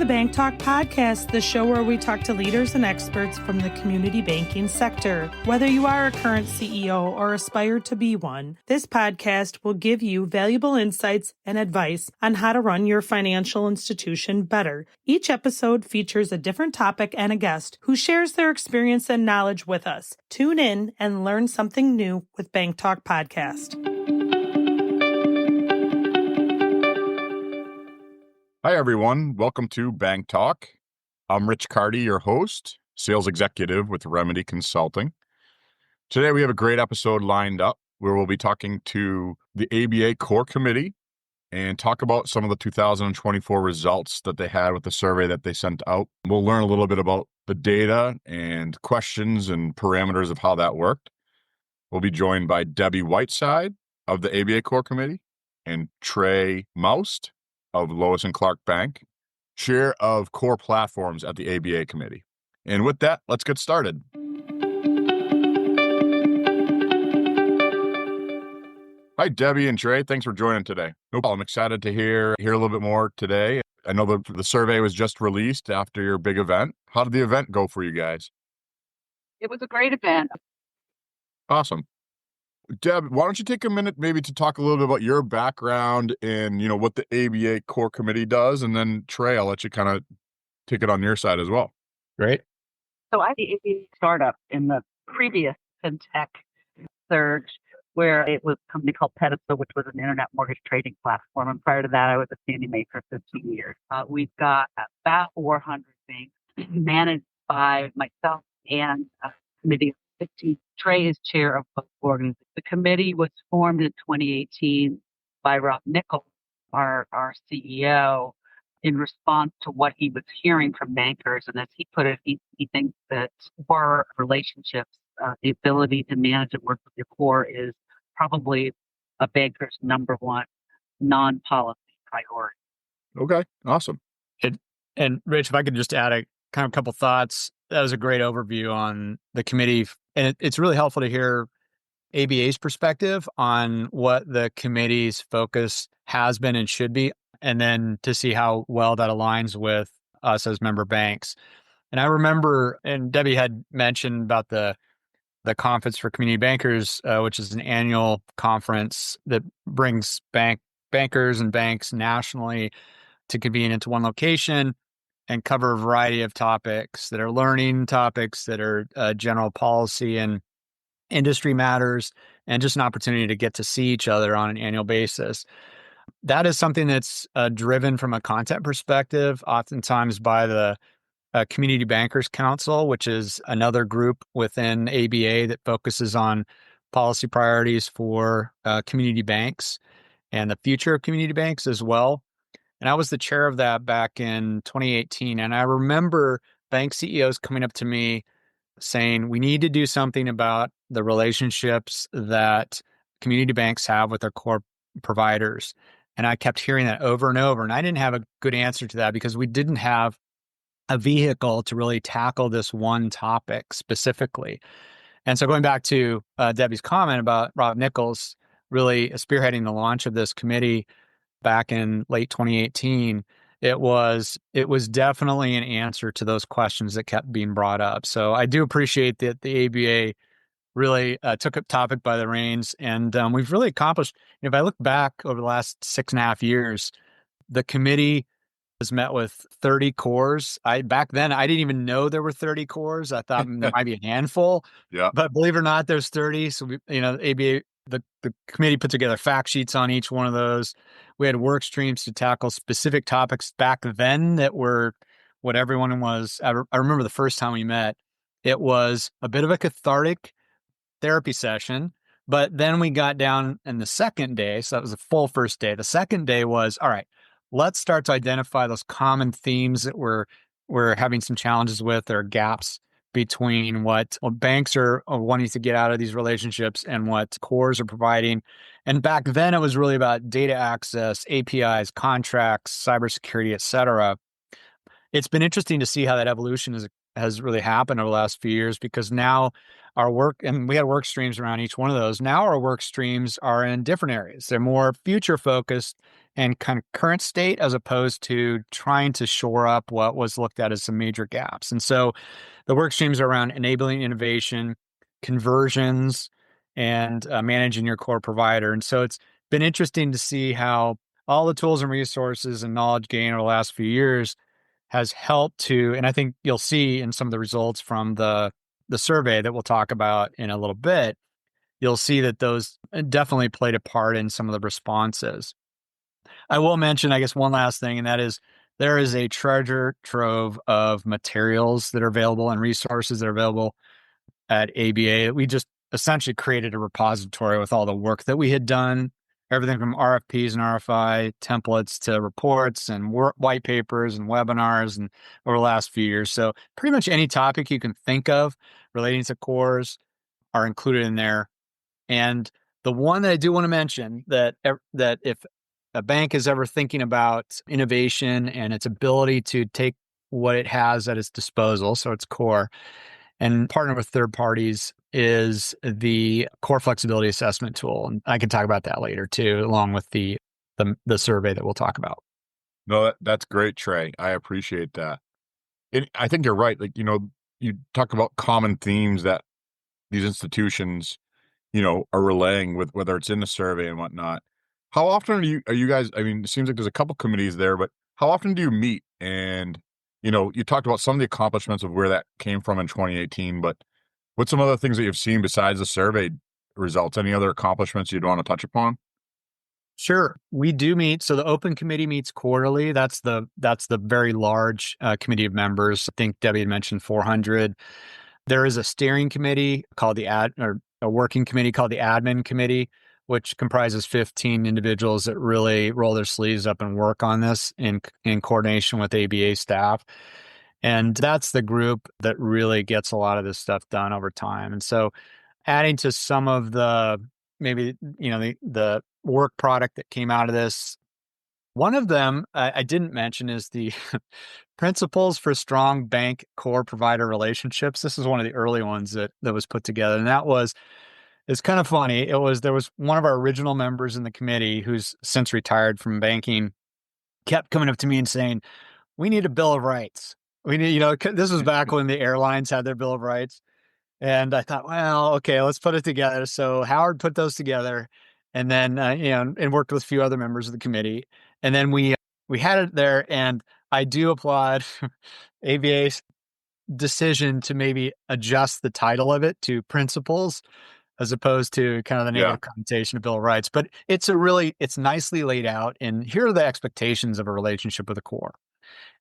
the BankTalk podcast, the show where we talk to leaders and experts from the community banking sector. Whether you are a current CEO or aspire to be one, this podcast will give you valuable insights and advice on how to run your financial institution better. Each episode features a different topic and a guest who shares their experience and knowledge with us. Tune in and learn something new with BankTalk podcast. Hi, everyone. Welcome to BankTalk. I'm Rich Carty, your host, sales executive with Remedy Consulting. Today, we have a great episode lined up where we'll be talking to the ABA Core Committee and talk about some of the 2024 results that they had with the survey that they sent out. We'll learn a little bit about the data and questions and parameters of how that worked. We'll be joined by Debbie Whiteside of the ABA Core Committee and Trey Moust of Lois and Clark Bank, chair of core platforms at the ABA Committee. And with that, let's get started. Hi, Debbie and Trey. Thanks for joining today. No problem. I'm excited to hear a little bit more today. I know the survey was just released after your big event. How did the event go for you guys? It was a great event. Awesome. Deb, why don't you take a minute maybe to talk a little bit about your background and, what the ABA Core Committee does, and then Trey, I'll let you kind of take it on your side as well. Great. So I did a startup in the previous fintech surge where it was a company called Pedestal, which was an internet mortgage trading platform. And prior to that, I was a Fannie Mae for 15 years. We've got about 400 banks managed by myself and a committee of 15. Trey is chair of both organizations. The committee was formed in 2018 by Rob Nichols, our CEO, in response to what he was hearing from bankers. And as he put it, he thinks that core relationships, the ability to manage and work with your core is probably a banker's number one non-policy priority. Okay, awesome. And Rich, if I could just add a couple thoughts. That was a great overview on the committee. And it's really helpful to hear ABA's perspective on what the committee's focus has been and should be, and then to see how well that aligns with us as member banks. And I remember, and Debbie had mentioned about the Conference for Community Bankers, which is an annual conference that brings bankers and banks nationally to convene into one location and cover a variety of topics that are learning topics, that are general policy and industry matters, and just an opportunity to get to see each other on an annual basis. That is something that's driven from a content perspective, oftentimes by the Community Bankers Council, which is another group within ABA that focuses on policy priorities for community banks and the future of community banks as well. And I was the chair of that back in 2018. And I remember bank CEOs coming up to me saying, we need to do something about the relationships that community banks have with their core providers. And I kept hearing that over and over. And I didn't have a good answer to that because we didn't have a vehicle to really tackle this one topic specifically. And so going back to Debbie's comment about Rob Nichols really spearheading the launch of this committee back in late 2018, it was definitely an answer to those questions that kept being brought up. So I do appreciate that the ABA really took a topic by the reins, and we've really accomplished. If I look back over the last 6.5 years, the committee has met with 30 cores. Back then, I didn't even know there were 30 cores. I thought there might be a handful. Yeah. But believe it or not, there's 30. So ABA. The committee put together fact sheets on each one of those. We had work streams to tackle specific topics back then that were what everyone was. I remember the first time we met, it was a bit of a cathartic therapy session, but then we got down in the second day. So that was the full first day. The second day was, all right, let's start to identify those common themes that we're having some challenges with, or gaps between what banks are wanting to get out of these relationships and what cores are providing. And back then, it was really about data access, APIs, contracts, cybersecurity, et cetera. It's been interesting to see how that evolution has really happened over the last few years, because now our work, and we had work streams around each one of those. Now our work streams are in different areas. They're more future focused and kind of current state, as opposed to trying to shore up what was looked at as some major gaps. And so the work streams are around enabling innovation, conversions, and managing your core provider. And so it's been interesting to see how all the tools and resources and knowledge gained over the last few years has helped to, and I think you'll see in some of the results from the survey that we'll talk about in a little bit, you'll see that those definitely played a part in some of the responses. I will mention, I guess, one last thing, and that is there is a treasure trove of materials that are available and resources that are available at ABA. We just essentially created a repository with all the work that we had done, everything from RFPs and RFI templates to reports and white papers and webinars and over the last few years. So pretty much any topic you can think of relating to cores are included in there. And the one that I do want to mention that if a bank is ever thinking about innovation and its ability to take what it has at its disposal, so its core, and partner with third parties, is the core flexibility assessment tool. And I can talk about that later too, along with the survey that we'll talk about. No, that's great, Trey. I appreciate that. I think you're right. Like, you talk about common themes that these institutions, are relaying with, whether it's in the survey and whatnot. How often are you guys, I mean, it seems like there's a couple committees there, but how often do you meet? And, you talked about some of the accomplishments of where that came from in 2018, but what's some other things that you've seen besides the survey results? Any other accomplishments you'd want to touch upon? Sure. We do meet. So the open committee meets quarterly. That's the very large committee of members. I think Debbie had mentioned 400. There is a steering committee called a working committee called the admin committee, which comprises 15 individuals that really roll their sleeves up and work on this in coordination with ABA staff. And that's the group that really gets a lot of this stuff done over time. And so adding to some of the, maybe, the work product that came out of this, one of them I didn't mention is the Principles for Strong Bank Core Provider Relationships. This is one of the early ones that was put together. And it's kind of funny. There was one of our original members in the committee who's since retired from banking, kept coming up to me and saying, we need a Bill of Rights. We need, this was back when the airlines had their Bill of Rights. And I thought, well, okay, let's put it together. So Howard put those together and then, and worked with a few other members of the committee. And then we had it there, and I do applaud ABA's decision to maybe adjust the title of it to Principles as opposed to kind of the negative connotation of Bill of Rights. But it's nicely laid out, and here are the expectations of a relationship with a core.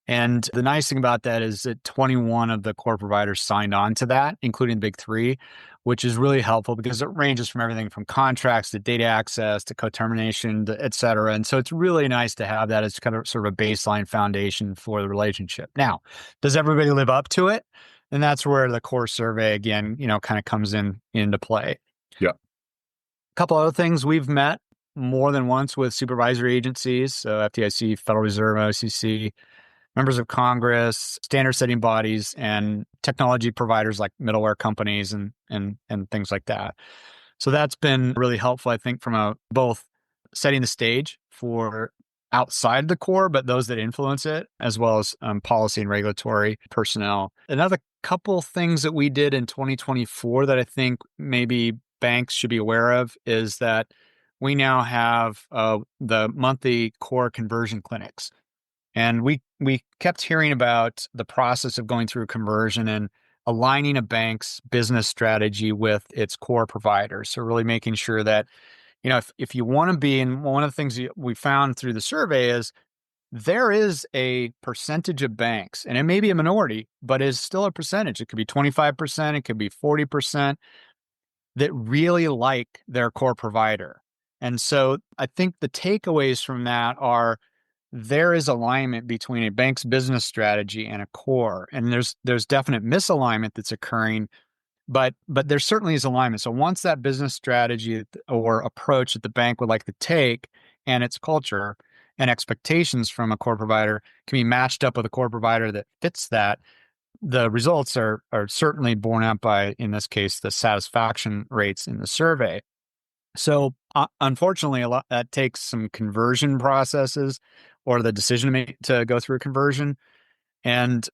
And the nice thing about that is that 21 of the core providers signed on to that, including the big three, which is really helpful because it ranges from everything from contracts to data access to co-termination, et cetera. And so it's really nice to have that as kind of sort of a baseline foundation for the relationship. Now, does everybody live up to it? And that's where the core survey, again, kind of comes into play. Yeah. A couple other things. We've met more than once with supervisory agencies, so FDIC, Federal Reserve, OCC, members of Congress, standard setting bodies, and technology providers like middleware companies and things like that. So that's been really helpful, I think, from both setting the stage for outside the core, but those that influence it, as well as policy and regulatory personnel. Another couple things that we did in 2024 that I think maybe banks should be aware of is that we now have the monthly core conversion clinics. And we kept hearing about the process of going through conversion and aligning a bank's business strategy with its core provider. So really making sure that, if you want to be, and one of the things we found through the survey is there is a percentage of banks, and it may be a minority, but it's still a percentage. It could be 25%, it could be 40%, that really like their core provider. And so I think the takeaways from that are, there is alignment between a bank's business strategy and a core, and there's definite misalignment that's occurring, but there certainly is alignment. So once that business strategy or approach that the bank would like to take and its culture and expectations from a core provider can be matched up with a core provider that fits that, the results are certainly borne out by, in this case, the satisfaction rates in the survey. So unfortunately, a lot that takes some conversion processes or the decision to make to go through a conversion. And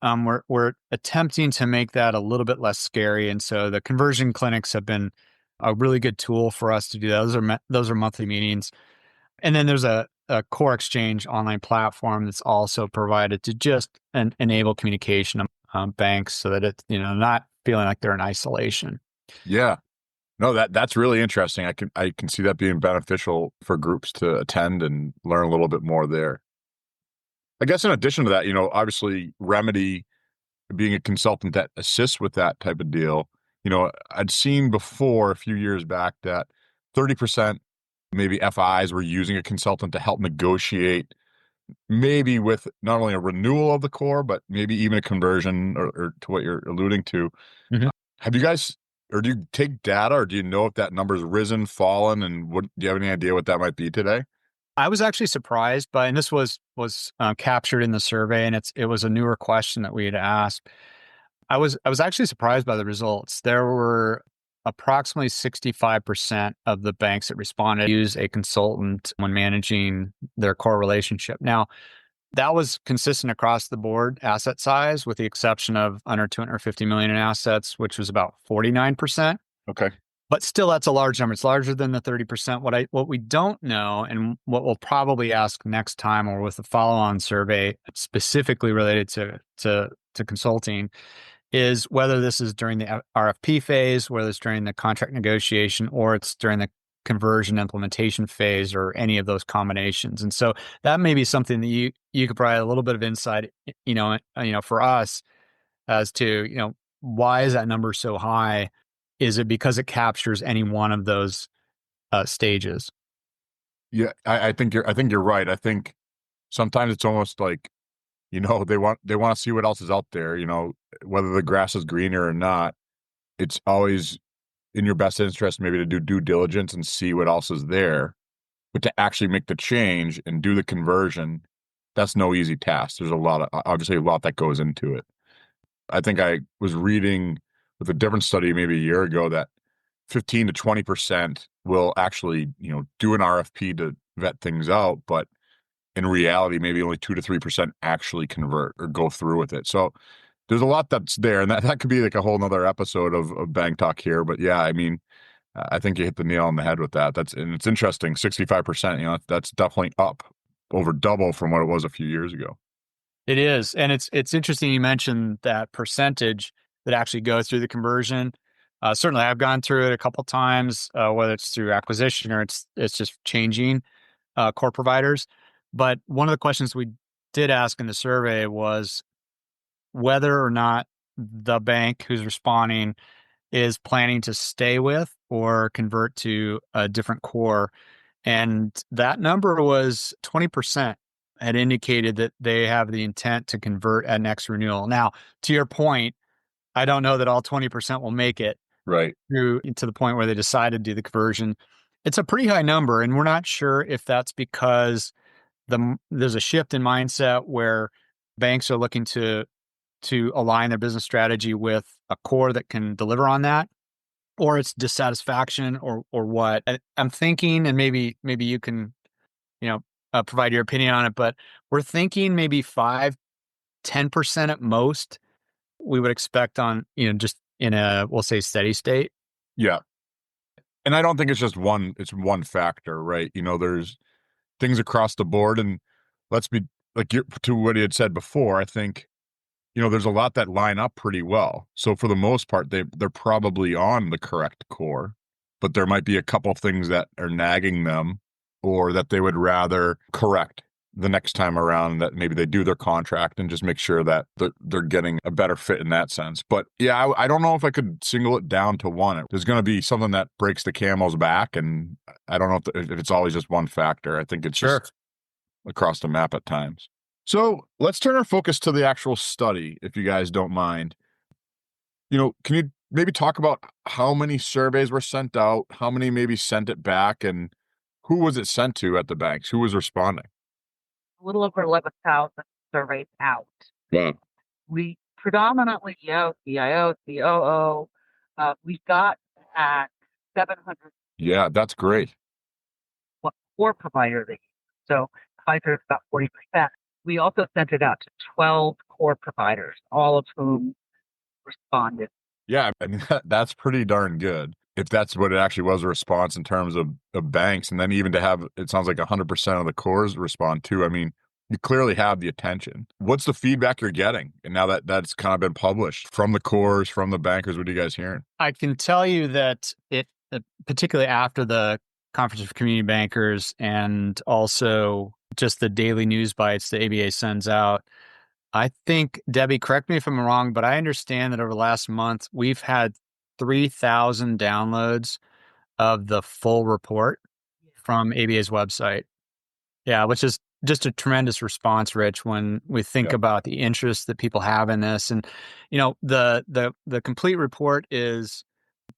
we're attempting to make that a little bit less scary. And so the conversion clinics have been a really good tool for us to do that. Those are monthly meetings. And then there's a core exchange online platform that's also provided to just enable communication banks so that it's not feeling like they're in isolation. Yeah. No, that's really interesting. I can see that being beneficial for groups to attend and learn a little bit more there. I guess in addition to that, obviously Remedy being a consultant that assists with that type of deal, I'd seen before a few years back that 30% maybe FIs were using a consultant to help negotiate maybe with not only a renewal of the core, but maybe even a conversion or to what you're alluding to. Mhm. Have you guys, or do you take data, or do you know if that number's risen, fallen, and do you have any idea what that might be today? I was actually surprised by, and this was captured in the survey, and it was a newer question that we had asked. I was actually surprised by the results. There were approximately 65% of the banks that responded use a consultant when managing their core relationship. Now, that was consistent across the board asset size, with the exception of under 250 million in assets, which was about 49%. Okay. But still, that's a large number. It's larger than the 30%. What we don't know, and what we'll probably ask next time or with a follow-on survey specifically related to consulting, is whether this is during the RFP phase, whether it's during the contract negotiation, or it's during the conversion implementation phase, or any of those combinations. And so that may be something that you could provide a little bit of insight, for us as to, why is that number so high? Is it because it captures any one of those stages? Yeah, I think you're right. I think sometimes it's almost like, they want to see what else is out there, whether the grass is greener or not. It's always in your best interest maybe to do due diligence and see what else is there. But to actually make the change and do the conversion, that's no easy task. There's obviously a lot that goes into it. I think I was reading with a different study maybe a year ago that 15 to 20% will actually, do an RFP to vet things out, but in reality, maybe only 2 to 3% actually convert or go through with it. So there's a lot that's there, and that could be like a whole nother episode of Bank Talk here. But yeah, I mean, I think you hit the nail on the head with that. And it's interesting, 65%, that's definitely up over double from what it was a few years ago. It is, and it's interesting you mentioned that percentage that actually go through the conversion. Certainly, I've gone through it a couple times, whether it's through acquisition or it's just changing core providers. But one of the questions we did ask in the survey was whether or not the bank who's responding is planning to stay with or convert to a different core. And that number was 20% had indicated that they have the intent to convert at next renewal. Now, to your point, I don't know that all 20% will make it Right. through to the point where they decide to do the conversion. It's a pretty high number, and we're not sure if that's because there's a shift in mindset where banks are looking to align their business strategy with a core that can deliver on that, or it's dissatisfaction, or what. I'm thinking, and maybe you can, provide your opinion on it, but we're thinking maybe 5-10% at most we would expect on, just in a, we'll say, steady state. Yeah. And I don't think it's one factor, right? There's things across the board, and let's be like to what he had said before. I think, there's a lot that line up pretty well. So for the most part, they're probably on the correct core, but there might be a couple of things that are nagging them or that they would rather correct the next time around, that maybe they do their contract and just make sure that they're getting a better fit in that sense. But yeah, I don't know if I could single it down to one. There's going to be something that breaks the camel's back, and I don't know if it's always just one factor. I think it's just across the map at times. So let's turn our focus to the actual study, if you guys don't mind. Can you maybe talk about how many surveys were sent out, how many maybe sent it back, and who was it sent to at the banks? Who was responding? A little over 11,000 surveys out. Yeah. We predominantly CIO, COO. We got at 700 Yeah, that's great. what core provider they use. So Pfizer is about 40%. We also sent it out to 12 core providers, all of whom responded. Yeah, I mean, that's pretty darn good. If that's what it actually was, a response in terms of banks, and then even to have, it sounds like 100% of the cores respond too. I mean, you clearly have the attention. What's the feedback you're getting? And now that that's kind of been published from the cores, from the bankers, what are you guys hearing? I can tell you that particularly after the Conference of Community Bankers and also just the daily news bites the ABA sends out, I think, Debbie, correct me if I'm wrong, but I understand that over the last month, we've had 3,000 downloads of the full report from ABA's website. Yeah, which is just a tremendous response, Rich, when we think Yeah. about the interest that people have in this. And, the complete report is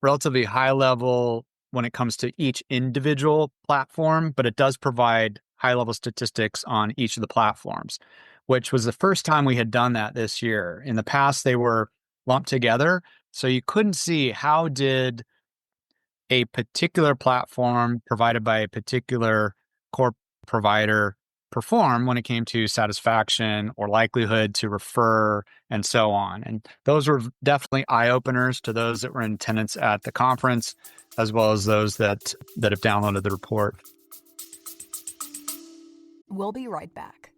relatively high level when it comes to each individual platform, but it does provide high level statistics on each of the platforms, which was the first time we had done that this year. In the past, they were lumped together. So you couldn't see how did a particular platform provided by a particular core provider perform when it came to satisfaction or likelihood to refer and so on. And those were definitely eye openers to those that were in attendance at the conference, as well as those that have downloaded the report. We'll be right back.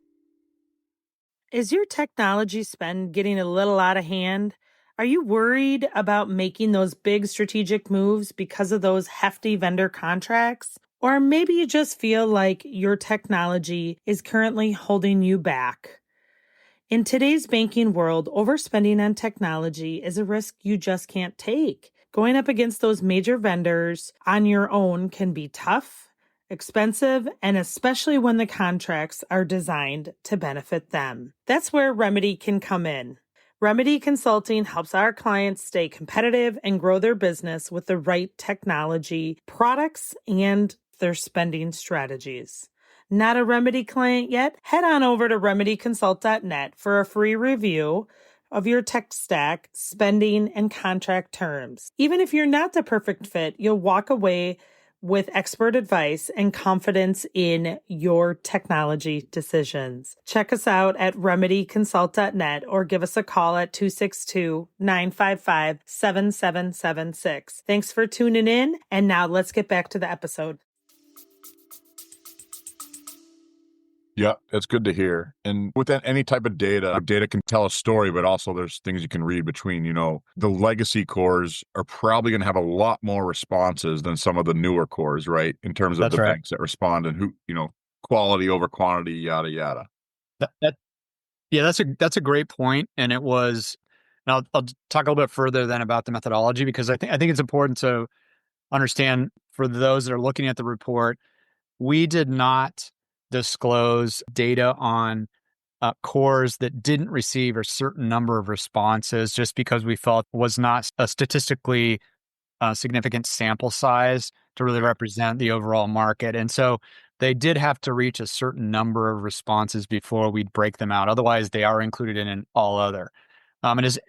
Is your technology spend getting a little out of hand? Are you worried about making those big strategic moves because of those hefty vendor contracts? Or maybe you just feel like your technology is currently holding you back. In today's banking world, overspending on technology is a risk you just can't take. Going up against those major vendors on your own can be tough, expensive, and especially when the contracts are designed to benefit them. That's where Remedy can come in. Remedy Consulting helps our clients stay competitive and grow their business with the right technology, products, and their spending strategies. Not a Remedy client yet? Head on over to remedyconsult.net for a free review of your tech stack, spending, and contract terms. Even if you're not the perfect fit, you'll walk away with expert advice and confidence in your technology decisions. Check us out at remedyconsult.net or give us a call at 262-955-7776. Thanks for tuning in, and now let's get back to the episode. Yeah, it's good to hear. And with any type of data can tell a story, but also there's things you can read between, the legacy cores are probably going to have a lot more responses than some of the newer cores, right? In terms of That's the right. banks that respond and who, quality over quantity, yada, yada. Yeah, that's a great point. And it was, and I'll talk a little bit further then about the methodology, because I think it's important to understand for those that are looking at the report, we did not disclose data on cores that didn't receive a certain number of responses just because we felt was not a statistically significant sample size to really represent the overall market. And so they did have to reach a certain number of responses before we'd break them out. Otherwise, they are included in an all other. And as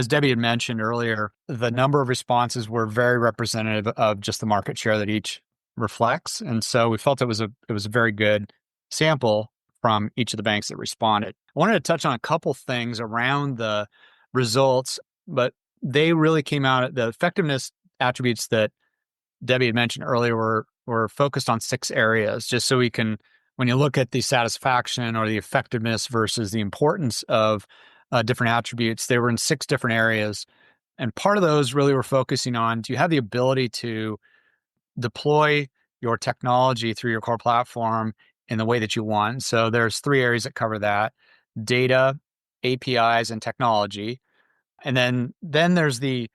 Debbie had mentioned earlier, the number of responses were very representative of just the market share that each reflects. And so we felt it was a very good sample from each of the banks that responded. I wanted to touch on a couple things around the results, but they really came out at the effectiveness attributes that Debbie had mentioned earlier were focused on 6 areas, just so we can, when you look at the satisfaction or the effectiveness versus the importance of different attributes, they were in 6 different areas. And part of those really were focusing on, do you have the ability to deploy your technology through your core platform in the way that you want? So there's 3 areas that cover that: data, APIs, and technology. And then there's the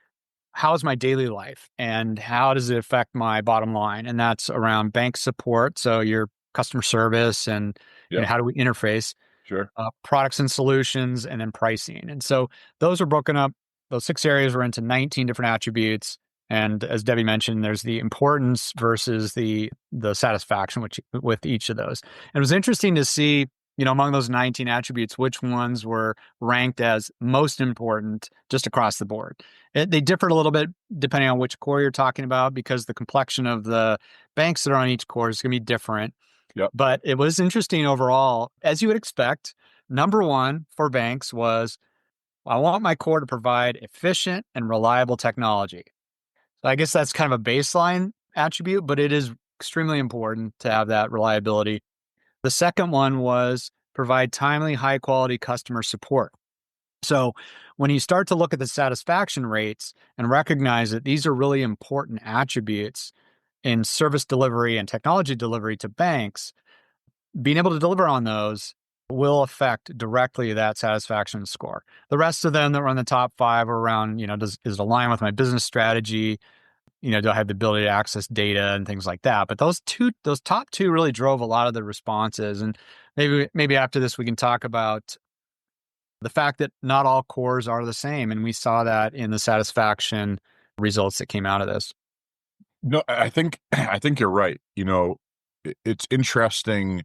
how's my daily life and how does it affect my bottom line? And that's around bank support, so your customer service and Yeah, how do we interface, sure. products and solutions, and then pricing. And so those are broken up. Those 6 areas were into 19 different attributes. And as Debbie mentioned, there's the importance versus the satisfaction with each of those. And it was interesting to see among those 19 attributes, which ones were ranked as most important just across the board. They differed a little bit depending on which core you're talking about, because the complexion of the banks that are on each core is going to be different. Yep. But it was interesting overall, as you would expect. Number one for banks was, I want my core to provide efficient and reliable technology. So I guess that's kind of a baseline attribute, but it is extremely important to have that reliability. The second one was provide timely, high quality customer support. So when you start to look at the satisfaction rates and recognize that these are really important attributes in service delivery and technology delivery to banks, being able to deliver on those will affect directly that satisfaction score. The rest of them that were on the top five are around, does it align with my business strategy? Do I have the ability to access data and things like that? But those top two really drove a lot of the responses. And maybe after this, we can talk about the fact that not all cores are the same. And we saw that in the satisfaction results that came out of this. No, I think you're right. It's interesting.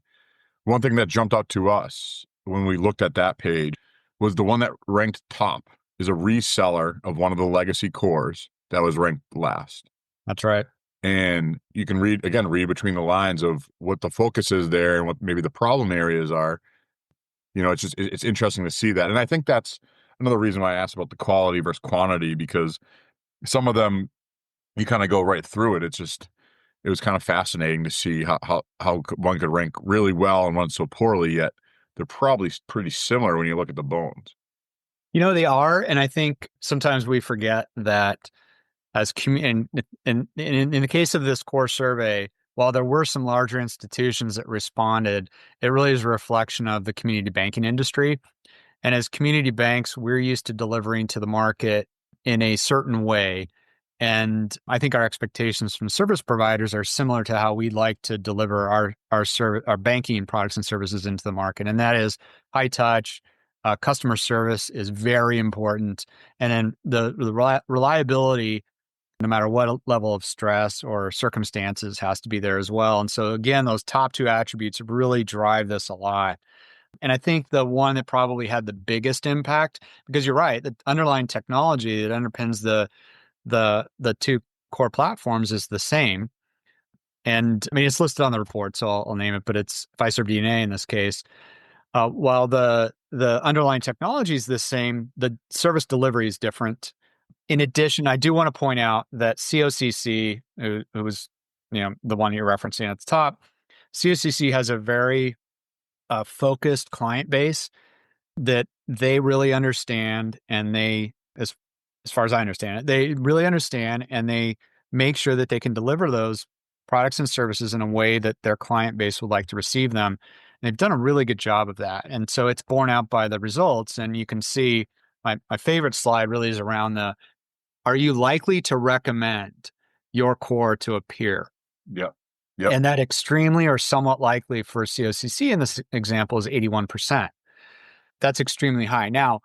One thing that jumped out to us when we looked at that page was the one that ranked top is a reseller of one of the legacy cores that was ranked last. That's right. And you can read between the lines of what the focus is there and what maybe the problem areas are. It's interesting to see that. And I think that's another reason why I asked about the quality versus quantity, because some of them, you kind of go right through it. It was kind of fascinating to see how one could rank really well and one so poorly, yet they're probably pretty similar when you look at the bones. They are. And I think sometimes we forget that as in the case of this core survey, while there were some larger institutions that responded, it really is a reflection of the community banking industry. And as community banks, we're used to delivering to the market in a certain way. And I think our expectations from service providers are similar to how we'd like to deliver our banking products and services into the market. And that is high touch. Customer service is very important. And then the reliability, no matter what level of stress or circumstances, has to be there as well. And so again, those top two attributes really drive this a lot. And I think the one that probably had the biggest impact, because you're right, the underlying technology that underpins the two core platforms is the same. And I mean, it's listed on the report, so I'll name it, but it's Fiserv DNA in this case. While the underlying technology is the same, the service delivery is different. In addition, I do want to point out that COCC, who was the one you're referencing at the top, COCC has a very focused client base that they really understand, and as far as I understand it, they really understand, and they make sure that they can deliver those products and services in a way that their client base would like to receive them. And they've done a really good job of that. And so it's borne out by the results. And you can see my favorite slide really is around are you likely to recommend your core to a peer? Yep. And that extremely or somewhat likely for COCC in this example is 81%. That's extremely high. Now,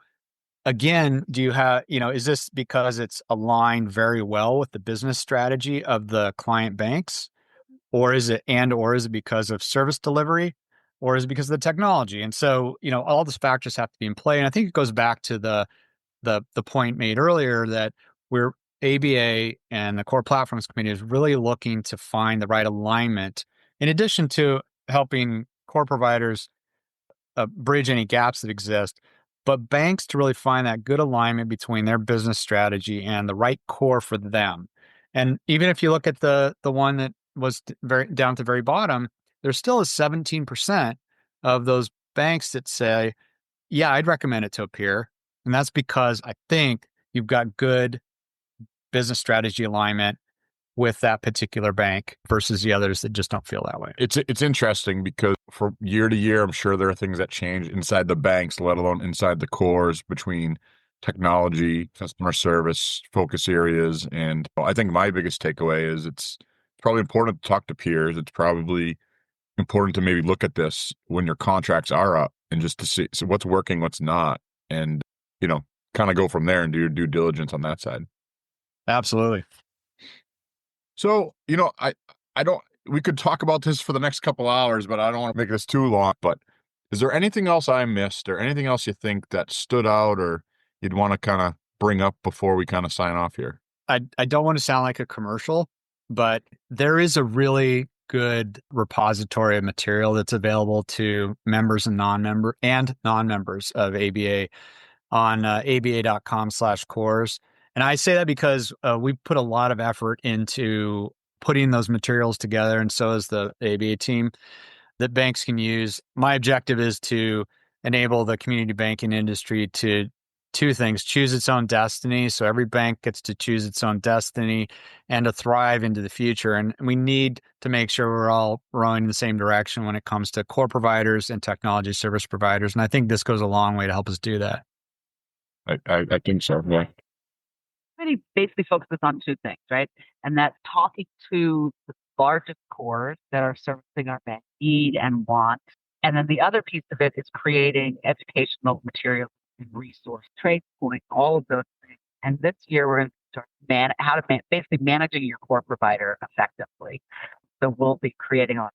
again, do you have, is this because it's aligned very well with the business strategy of the client banks? Or is it because of service delivery? Or is it because of the technology? And so, all those factors have to be in play. And I think it goes back to the point made earlier that we're ABA and the Core Platforms Committee is really looking to find the right alignment, in addition to helping core providers bridge any gaps that exist, but banks to really find that good alignment between their business strategy and the right core for them. And even if you look at the one that was down at the very bottom, there still is 17% of those banks that say, yeah, I'd recommend it to a peer. And that's because I think you've got good business strategy alignment with that particular bank versus the others that just don't feel that way. It's interesting because from year to year, I'm sure there are things that change inside the banks, let alone inside the cores between technology, customer service, focus areas. And I think my biggest takeaway is it's probably important to talk to peers. It's probably important to maybe look at this when your contracts are up and just to see what's working, what's not, and kind of go from there and do your due diligence on that side. Absolutely. So, we could talk about this for the next couple hours, but I don't want to make this too long. But Is there anything else I missed or anything else you think that stood out or you'd want to kind of bring up before we kind of sign off here? I don't want to sound like a commercial, but there is a really good repository of material that's available to members and non-members of ABA on aba.com/cores. And I say that because we put a lot of effort into putting those materials together, and so is the ABA team, that banks can use. My objective is to enable the community banking industry to two things: choose its own destiny. So every bank gets to choose its own destiny and to thrive into the future. And we need to make sure we're all rowing in the same direction when it comes to core providers and technology service providers. And I think this goes a long way to help us do that. I think so, yeah. Committee basically focuses on two things, right? And that's talking to the largest cores that are servicing our bank need and want. And then the other piece of it is creating educational materials and resource trade points, all of those things. And this year we're going to start basically managing your core provider effectively. So we'll be creating on.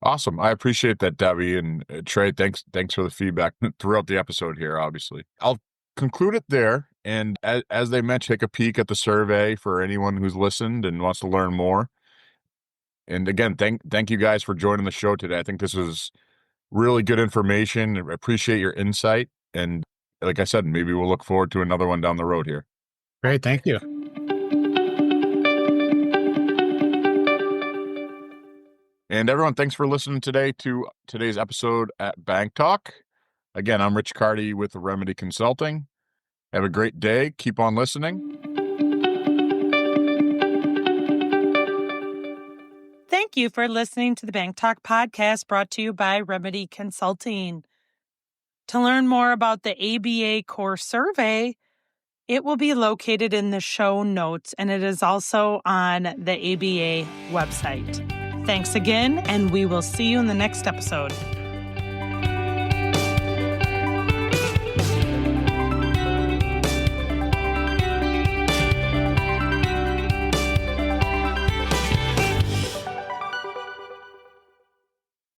Awesome. I appreciate that, Debbie. And Trey, thanks for the feedback throughout the episode here, obviously. I'll conclude it there. And as they mentioned, take a peek at the survey for anyone who's listened and wants to learn more. And again, thank you guys for joining the show today. I think this was really good information. I appreciate your insight. And like I said, maybe we'll look forward to another one down the road here. Great. Thank you. And everyone, thanks for listening today to today's episode at BankTalk. Again, I'm Rich Carty with Remedy Consulting. Have a great day. Keep on listening. Thank you for listening to the BankTalk podcast brought to you by Remedy Consulting. To learn more about the ABA Core Survey, it will be located in the show notes, and it is also on the ABA website. Thanks again, and we will see you in the next episode.